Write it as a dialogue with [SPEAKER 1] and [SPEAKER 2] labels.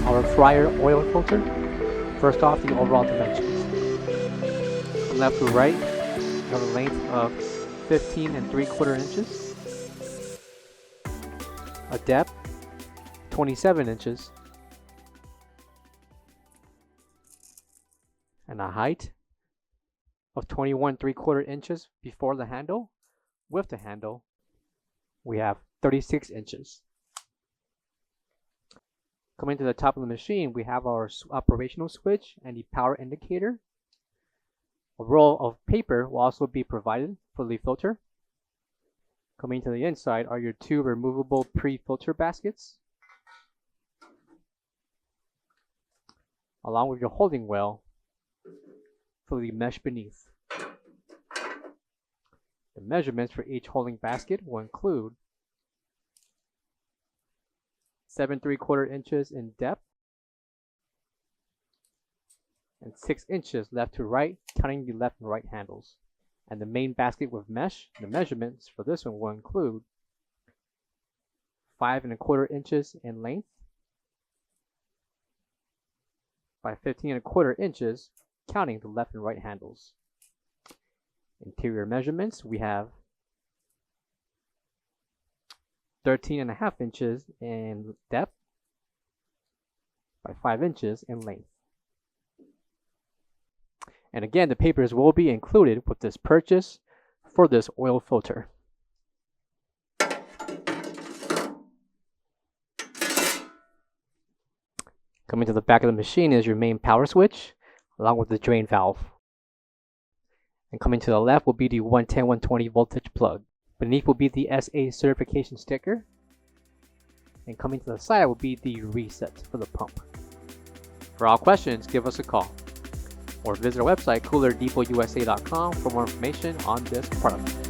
[SPEAKER 1] our fryer oil filter. First off, the overall dimensions. From left to right, we have a length of 15 3/4 inches, a depth 27 inches, and a height of 21 3/4 inches before the handle. With the handle, we have 36 inches. Coming to the top of the machine, we have our operational switch and the power indicator. A roll of paper will also be provided for the filter. Coming to the inside are your two removable pre-filter baskets, along with your holding well for the mesh beneath. The measurements for each holding basket will include 7 3/4 inches in depth and 6 inches left to right, counting the left and right handles. And the main basket with mesh, the measurements for this one will include 5 1/4 inches in length by 15 1/4 inches, counting the left and right handles. Interior measurements, we have 13 1/2 inches in depth by 5 inches in length. And again, the papers will be included with this purchase for this oil filter. Coming to the back of the machine is your main power switch, along with the drain valve. And coming to the left will be the 110/120 voltage plug. Beneath will be the SA certification sticker. And coming to the side will be the reset for the pump. For all questions, give us a call or visit our website coolerdepotUSA.com for more information on this product.